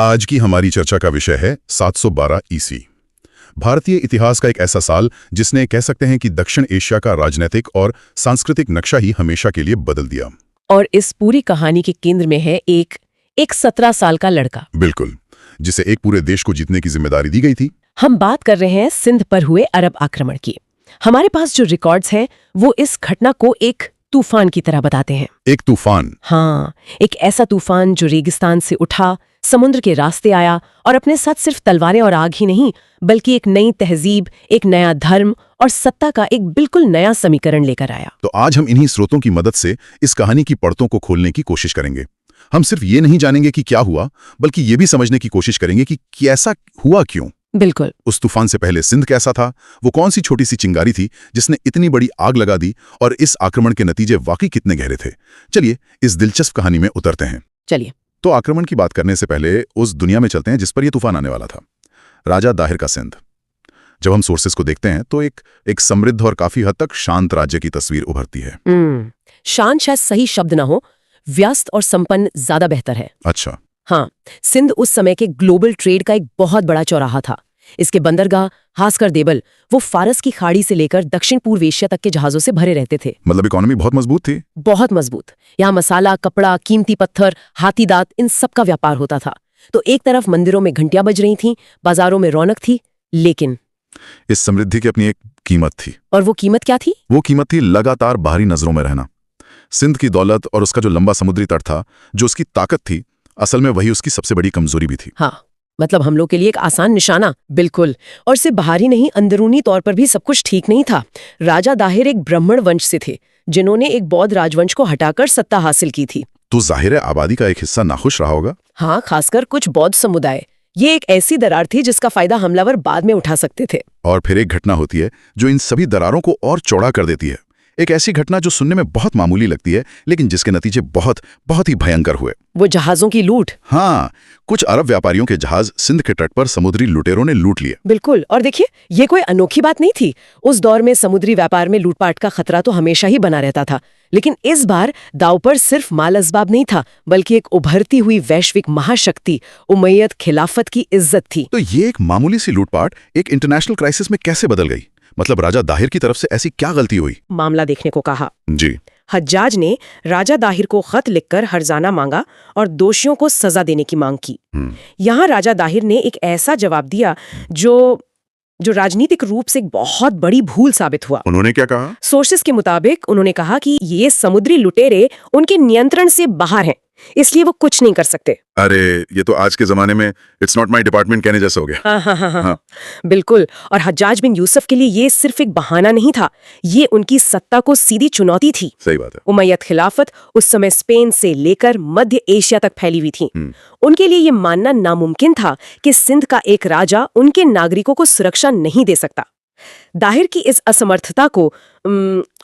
आज की हमारी चर्चा का विषय है 712 ईसी। भारतीय इतिहास का एक ऐसा साल जिसने कह सकते हैं कि दक्षिण एशिया का राजनीतिक और सांस्कृतिक नक्शा ही हमेशा के लिए बदल दिया। और इस पूरी कहानी के केंद्र में है एक 17 साल का लड़का। बिल्कुल, जिसे एक पूरे देश को जीतने की जिम्मेदारी दी गई थी। हम बात कर रहे हैं सिंध पर हुए अरब आक्रमण की। हमारे पास जो रिकॉर्ड्स हैं वो इस घटना को एक तूफान की तरह बताते हैं। एक तूफान? हाँ, एक ऐसा तूफान जो रेगिस्तान से उठा, समुद्र के रास्ते आया और अपने साथ सिर्फ तलवारें और आग ही नहीं, बल्कि एक नई तहजीब, एक नया धर्म और सत्ता का एक बिल्कुल नया समीकरण लेकर आया। तो आज हम इन्हीं स्रोतों की मदद से इस कहानी की परतों को खोलने की कोशिश करेंगे। हम सिर्फ ये नहीं जानेंगे कि क्या हुआ, बल्कि ये भी समझने की कोशिश करेंगे कि कैसा हुआ, क्यों। बिल्कुल। उस तूफान से पहले सिंध कैसा था, वो कौन सी छोटी सी चिंगारी थी जिसने इतनी बड़ी आग लगा दी, और इस आक्रमण के नतीजे वाकई कितने गहरे थे। चलिए इस दिलचस्प कहानी में उतरते हैं। चलिए। तो आक्रमण की बात करने से पहले उस दुनिया में चलते हैं जिस पर यह तूफान आने वाला था, राजा दाहिर का सिंध। जब हम सोर्सेस को देखते हैं तो एक समृद्ध और काफी हद तक शांत राज्य की तस्वीर उभरती है। शांत शायद सही शब्द ना हो, व्यस्त और संपन्न ज्यादा बेहतर है। अच्छा। हाँ, सिंध उस समय के ग्लोबल ट्रेड का एक बहुत बड़ा चौराहा था। इसके बंदरगाह, खासकर देबल, वो फारस की खाड़ी से लेकर दक्षिण पूर्व एशिया तक के जहाजों से भरे रहते थे। मतलब इकोनॉमी बहुत मजबूत थी। बहुत मजबूत। यहाँ मसाला, कपड़ा, कीमती पत्थर, हाथी दांत, इन सब का व्यापार होता था। तो एक तरफ मंदिरों में घंटियां बज रही थीं, बाजारों में रौनक थी, लेकिन इस समृद्धि की अपनी एक कीमत थी। और वो कीमत क्या थी? वो कीमत थी लगातार बाहरी नजरों में रहना। सिंध की दौलत और उसका जो लंबा समुद्री तट था, जो उसकी ताकत थी, असल में वही उसकी सबसे बड़ी कमजोरी भी थी। हाँ, मतलब हम लोग के लिए एक आसान निशाना। बिल्कुल। और सिर्फ बाहरी नहीं, अंदरूनी तौर पर भी सब कुछ ठीक नहीं था। राजा दाहिर एक ब्राह्मण वंश से थे, जिन्होंने एक बौद्ध राजवंश को हटाकर सत्ता हासिल की थी। तो जाहिर है आबादी का एक हिस्सा नाखुश रहा होगा। हाँ, खासकर कुछ बौद्ध समुदाय। ये एक ऐसी दरार थी जिसका फायदा हमलावर बाद में उठा सकते थे। और फिर एक घटना होती है जो इन सभी दरारों को और चौड़ा कर देती है। एक ऐसी घटना जो सुनने में बहुत मामूली लगती है, लेकिन जिसके नतीजे बहुत बहुत ही भयंकर हुए। वो जहाजों की लूट। हाँ, कुछ अरब व्यापारियों के जहाज सिंध के तट पर समुद्री लुटेरों ने लूट लिए। बिल्कुल। और देखिए, ये कोई अनोखी बात नहीं थी। उस दौर में समुद्री व्यापार में लूटपाट का खतरा तो हमेशा ही बना रहता था, लेकिन इस बार दांव पर सिर्फ माल असबाब नहीं था, बल्कि एक उभरती हुई वैश्विक महाशक्ति उमैयद खिलाफत की इज्जत थी। तो ये एक मामूली सी लूटपाट एक इंटरनेशनल क्राइसिस में कैसे बदल गई? मतलब राजा दाहिर की तरफ से ऐसी क्या गलती हुई? मामला देखने को कहा जी। हज्जाज ने राजा दाहिर को खत लिखकर हर्जाना मांगा और दोषियों को सजा देने की मांग की। यहाँ राजा दाहिर ने एक ऐसा जवाब दिया जो राजनीतिक रूप से एक बहुत बड़ी भूल साबित हुआ। उन्होंने क्या कहा? सोर्सेस के मुताबिक उन्होंने कहा कि ये समुद्री लुटेरे उनके नियंत्रण से बाहर हैं, इसलिए वो कुछ नहीं कर सकते। अरे, ये तो आज के जमाने में इट्स नॉट माय डिपार्टमेंट कहने जैसा हो गया। हाँ। बिल्कुल। और हज्जाज बिन यूसुफ के लिए ये सिर्फ एक बहाना नहीं था, ये उनकी सत्ता को सीधी चुनौती थी। सही बात है। उमैयद खिलाफत उस समय स्पेन से लेकर मध्य एशिया तक फैली हुई थी। उनके लिए ये मानना नामुमकिन था कि सिंध का एक राजा उनके नागरिकों को सुरक्षा नहीं दे सकता। दाहिर की इस असमर्थता को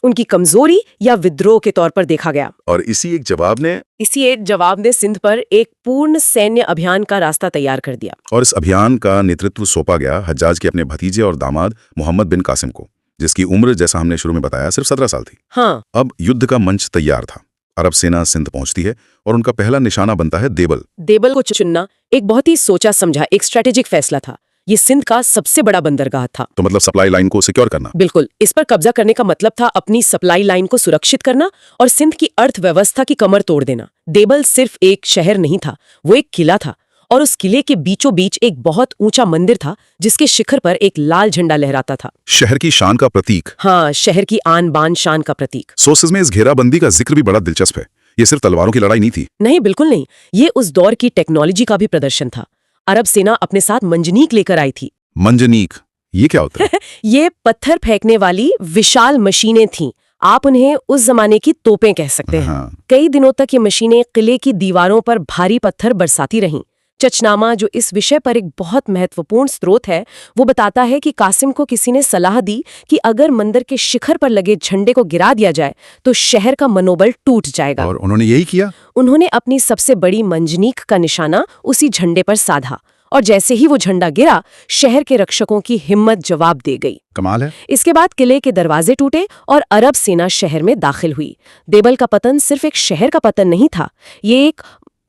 उनकी कमजोरी या विद्रोह के तौर पर देखा गया। और इसी एक जवाब ने सिंध पर एक पूर्ण सैन्य अभियान का रास्ता तैयार कर दिया। और इस अभियान का नेतृत्व सौंपा गया हज्जाज के अपने भतीजे और दामाद मोहम्मद बिन कासिम को, जिसकी उम्र, जैसा हमने शुरू में बताया, सिर्फ 17 साल थी। हाँ। अब युद्ध का मंच तैयार था। अरब सेना सिंध पहुंचती है और उनका पहला निशाना बनता है देबल। देबल को चुनना एक बहुत ही सोचा समझा एक स्ट्रेटेजिक फैसला था। ये सिंध का सबसे बड़ा बंदरगाह था। तो मतलब सप्लाई लाइन को सिक्योर करना। बिल्कुल। इस पर कब्जा करने का मतलब था अपनी सप्लाई लाइन को सुरक्षित करना और सिंध की अर्थव्यवस्था की कमर तोड़ देना। देबल सिर्फ एक शहर नहीं था, वो एक किला था, और उस किले के बीचों बीच एक बहुत ऊंचा मंदिर था जिसके शिखर पर एक लाल झंडा लहराता था। शहर की शान का प्रतीक। हाँ, शहर की आन बान शान का प्रतीक। सोर्सेज में इस घेराबंदी का जिक्र भी बड़ा दिलचस्प है। ये सिर्फ तलवारों की लड़ाई नहीं थी। नहीं, बिल्कुल नहीं। ये उस दौर की टेक्नोलॉजी का भी प्रदर्शन था। अरब सेना अपने साथ मंजनीक लेकर आई थी। मंजनीक, ये क्या होता है? ये पत्थर फेंकने वाली विशाल मशीनें थीं। आप उन्हें उस जमाने की तोपें कह सकते हैं। हाँ। कई दिनों तक ये मशीनें किले की दीवारों पर भारी पत्थर बरसाती रहीं। चचनामा, जो इस विषय पर एक बहुत महत्वपूर्ण स्रोत है, वो बताता है कि कासिम को किसी ने सलाह दी कि अगर मंदिर के शिखर पर लगे झंडे को गिरा दिया जाए तो शहर का मनोबल टूट जाएगा। और उन्होंने यही किया। उन्होंने अपनी सबसे बड़ी मंजनीक का निशाना उसी झंडे पर साधा, और जैसे ही वो झंडा गिरा, शहर के रक्षकों की हिम्मत जवाब दे गई। कमाल है। इसके बाद किले के दरवाजे टूटे और अरब सेना शहर में दाखिल हुई। देबल का पतन सिर्फ एक शहर का पतन नहीं था, ये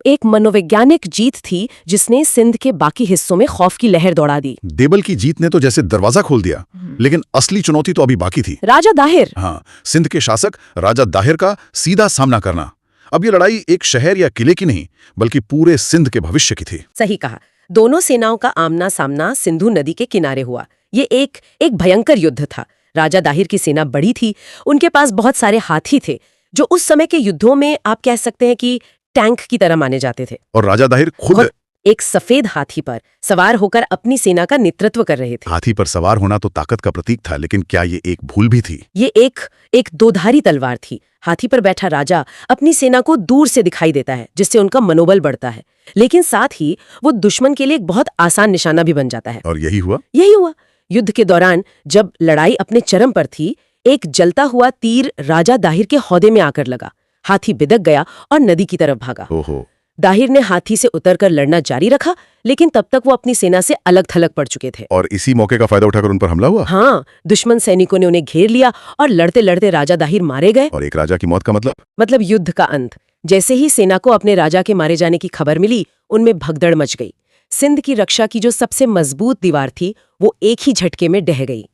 एक मनोवैज्ञानिक जीत थी जिसने सिंध के बाकी हिस्सों में खौफ की लहर दौड़ा दी। देबल की जीत ने तो जैसे दरवाजा खोल दिया, लेकिन असली चुनौती तो अभी बाकी थी। राजा दाहिर। हाँ, सिंध के शासक राजा दाहिर का सीधा सामना करना। अब ये लड़ाई एक शहर या किले की नहीं, बल्कि पूरे सिंध के भविष्य की थी। सही कहा। दोनों सेनाओं का आमना सामना सिंधु नदी के किनारे हुआ। ये एक भयंकर युद्ध था। राजा दाहिर की सेना बड़ी थी, उनके पास बहुत सारे हाथी थे, जो उस समय के युद्धों में आप कह सकते हैं कि टैंक की तरह माने जाते थे। और राजा दाहिर खुद एक सफेद हाथी पर सवार होकर अपनी सेना का नेतृत्व कर रहे थे। हाथी पर सवार होना तो ताकत का प्रतीक था, लेकिन क्या ये एक भूल भी थी? ये एक दोधारी तलवार थी। हाथी पर बैठा राजा अपनी सेना को दूर से दिखाई देता है, जिससे उनका मनोबल बढ़ता है, लेकिन साथ ही वो दुश्मन के लिए एक बहुत आसान निशाना भी बन जाता है। और यही हुआ। युद्ध के दौरान जब लड़ाई अपने चरम पर थी, एक जलता हुआ तीर राजा दाहिर के हौदे में आकर लगा। हाथी बिदक गया और नदी की तरफ भागा। ओहो। दाहिर ने हाथी से उतरकर लड़ना जारी रखा, लेकिन तब तक वो अपनी सेना से अलग थलग पड़ चुके थे। और इसी मौके का फायदा उठाकर उन पर हमला हुआ। हाँ, दुश्मन सैनिकों ने उन्हें घेर लिया और लड़ते लड़ते राजा दाहिर मारे गए। और एक राजा की मौत का मतलब युद्ध का अंत। जैसे ही सेना को अपने राजा के मारे जाने की खबर मिली, उनमें भगदड़ मच गई। सिंध की रक्षा की जो सबसे मजबूत दीवार थी, वो एक ही झटके में ढह गई।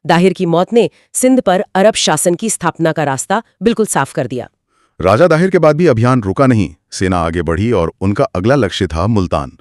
दाहिर की मौत ने सिंध पर अरब शासन की स्थापना का रास्ता बिल्कुल साफ कर दिया। राजा दाहिर के बाद भी अभियान रुका नहीं। सेना आगे बढ़ी और उनका अगला लक्ष्य था मुल्तान।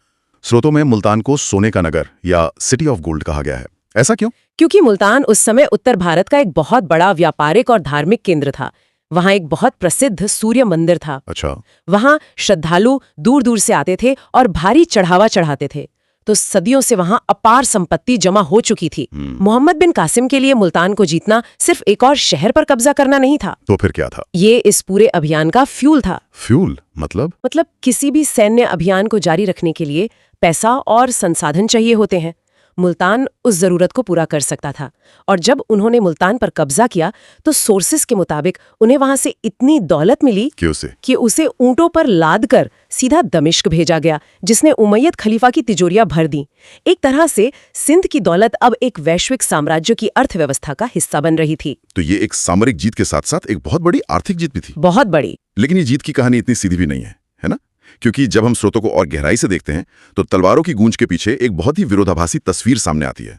स्रोतों में मुल्तान को सोने का नगर या सिटी ऑफ गोल्ड कहा गया है। ऐसा क्यों? क्योंकि मुल्तान उस समय उत्तर भारत का एक बहुत बड़ा व्यापारिक और धार्मिक केंद्र था। वहां एक बहुत प्रसिद्ध सूर्य मंदिर था। अच्छा। वहां श्रद्धालु दूर दूर से आते थे और भारी चढ़ावा चढ़ाते थे। तो सदियों से वहां अपार संपत्ति जमा हो चुकी थी। मोहम्मद बिन कासिम के लिए मुल्तान को जीतना सिर्फ एक और शहर पर कब्जा करना नहीं था। तो फिर क्या था? ये इस पूरे अभियान का फ्यूल था। फ्यूल मतलब किसी भी सैन्य अभियान को जारी रखने के लिए पैसा और संसाधन चाहिए होते हैं। मुल्तान उस जरूरत को पूरा कर सकता था। और जब उन्होंने मुल्तान पर कब्जा किया, तो सोर्सेस के मुताबिक उन्हें वहां से इतनी दौलत मिली कि उसे ऊंटों पर लाद कर सीधा दमिश्क भेजा गया, जिसने उमैयद खलीफा की तिजोरियां भर दी। एक तरह से सिंध की दौलत अब एक वैश्विक साम्राज्य की अर्थव्यवस्था का हिस्सा बन रही थी। तो ये एक सामरिक जीत के साथ साथ एक बहुत बड़ी आर्थिक जीत भी थी। बहुत बड़ी। लेकिन ये जीत की कहानी इतनी सीधी भी नहीं है ना? क्योंकि जब हम स्रोतों को और गहराई से देखते हैं, तो तलवारों की गूंज के पीछे एक बहुत ही विरोधाभासी तस्वीर सामने आती है।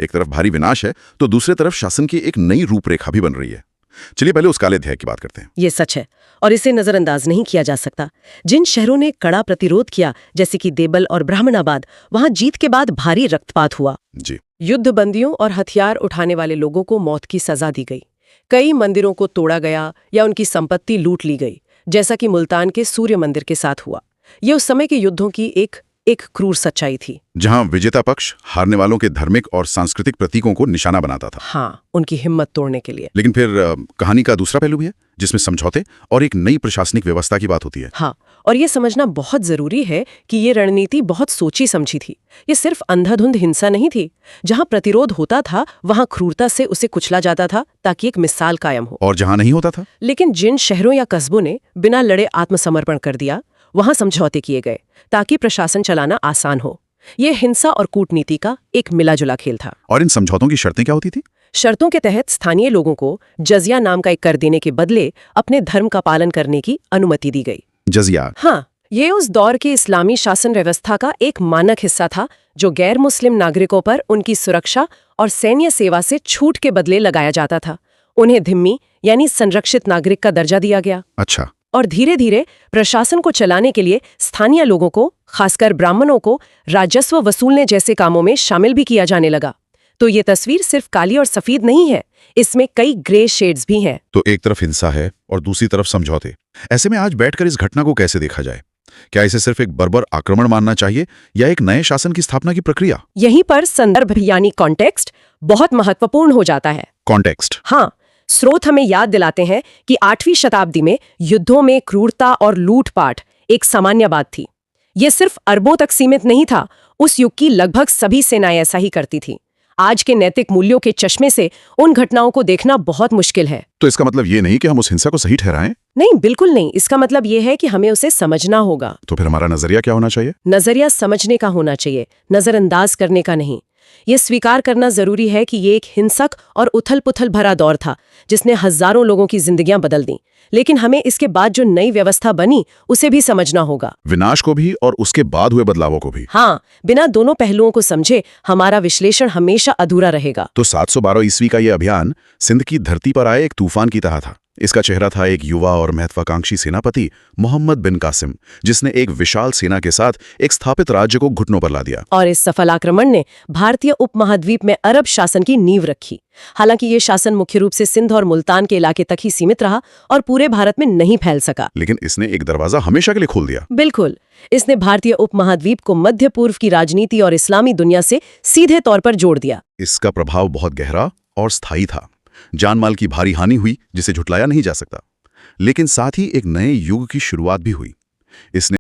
एक तरफ भारी विनाश है, तो दूसरी तरफ शासन की एक नई रूपरेखा भी बन रही है। चलिए पहले उस काले अध्याय की बात करते हैं। ये सच है और इसे नजरअंदाज नहीं किया जा सकता। जिन शहरों ने कड़ा प्रतिरोध किया, जैसे कि देबल और ब्राह्मणाबाद, वहां जीत के बाद भारी रक्तपात हुआ। जी। युद्धबंदियों और हथियार उठाने वाले लोगों को मौत की सजा दी गई। कई मंदिरों को तोड़ा गया या उनकी संपत्ति लूट ली गई, जैसा कि मुल्तान के सूर्य मंदिर के साथ हुआ। ये उस समय के युद्धों की एक क्रूर सच्चाई थी, जहां विजेता पक्ष हारने वालों के धार्मिक और सांस्कृतिक प्रतीकों को निशाना बनाता था। हाँ, उनकी हिम्मत तोड़ने के लिए। लेकिन फिर कहानी का दूसरा पहलू भी है, जिसमें समझौते और एक नई प्रशासनिक व्यवस्था की बात होती है। हाँ, और ये समझना बहुत जरूरी है कि ये रणनीति बहुत सोची समझी थी। ये सिर्फ अंधाधुंध हिंसा नहीं थी। जहां प्रतिरोध होता था, वहां क्रूरता से उसे कुचला जाता था, ताकि एक मिसाल कायम हो। और जहां नहीं होता था, लेकिन जिन शहरों या कस्बों ने बिना लड़े आत्मसमर्पण कर दिया, वहां समझौते किए गए, ताकि प्रशासन चलाना आसान हो। ये हिंसा और कूटनीति का एक मिलाजुला खेल था। और इन समझौतों की शर्तें क्या होती थी? शर्तों के तहत स्थानीय लोगों को जजिया नाम का एक कर देने के बदले अपने धर्म का पालन करने की अनुमति दी गई। जजिया? हाँ, ये उस दौर की इस्लामी शासन व्यवस्था का एक मानक हिस्सा था, जो गैर मुस्लिम नागरिकों पर उनकी सुरक्षा और सैन्य सेवा से छूट के बदले लगाया जाता था। उन्हें धिम्मी यानी संरक्षित नागरिक का दर्जा दिया गया। अच्छा। और धीरे धीरे प्रशासन को चलाने के लिए स्थानीय लोगों को, खासकर ब्राह्मणों को, राजस्व वसूलने जैसे कामों में शामिल भी किया जाने लगा। तो ये तस्वीर सिर्फ काली और सफेद नहीं है, इसमें कई ग्रे शेड्स भी हैं। तो एक तरफ हिंसा है और दूसरी तरफ समझौते। ऐसे में आज बैठकर इस घटना को कैसे देखा जाए? क्या इसे सिर्फ एक बर्बर आक्रमण मानना चाहिए या एक नए शासन की स्थापना की प्रक्रिया? यहीं पर संदर्भ यानी कॉन्टेक्स्ट बहुत महत्वपूर्ण हो जाता है। कॉन्टेक्स्ट? हाँ, स्रोत हमें याद दिलाते हैं कि 8वीं शताब्दी में युद्धों में क्रूरता और लूटपाट एक सामान्य बात थी। यह सिर्फ अरबों तक सीमित नहीं था, उस युग की लगभग सभी सेनाएं ऐसा ही करती थी। आज के नैतिक मूल्यों के चश्मे से उन घटनाओं को देखना बहुत मुश्किल है। तो इसका मतलब ये नहीं कि हम उस हिंसा को सही ठहराएं? नहीं, बिल्कुल नहीं। इसका मतलब ये है कि हमें उसे समझना होगा। तो फिर हमारा नजरिया क्या होना चाहिए? नजरिया समझने का होना चाहिए, नजरअंदाज करने का नहीं। ये स्वीकार करना जरूरी है कि ये एक हिंसक और उथल-पुथल भरा दौर था जिसने हजारों लोगों की जिंदगियां बदल दी। लेकिन हमें इसके बाद जो नई व्यवस्था बनी उसे भी समझना होगा। विनाश को भी और उसके बाद हुए बदलावों को भी। हाँ, बिना दोनों पहलुओं को समझे हमारा विश्लेषण हमेशा अधूरा रहेगा। तो 712 ईस्वी का ये अभियान सिंध की धरती पर आए एक तूफान की तरह था। इसका चेहरा था एक युवा और महत्वाकांक्षी सेनापति मोहम्मद बिन कासिम, जिसने एक विशाल सेना के साथ एक स्थापित राज्य को घुटनों पर ला दिया। और इस सफल आक्रमण ने भारतीय उपमहाद्वीप में अरब शासन की नींव रखी। हालांकि ये शासन मुख्य रूप से सिंध और मुल्तान के इलाके तक ही सीमित रहा और पूरे भारत में नहीं फैल सका। लेकिन इसने एक दरवाजा हमेशा के लिए खोल दिया। बिल्कुल, इसने भारतीय उपमहाद्वीप को मध्य पूर्व की राजनीति और इस्लामी दुनिया से सीधे तौर पर जोड़ दिया। इसका प्रभाव बहुत गहरा और स्थायी था। जानमाल की भारी हानि हुई जिसे झुटलाया नहीं जा सकता, लेकिन साथ ही एक नए युग की शुरुआत भी हुई। इसने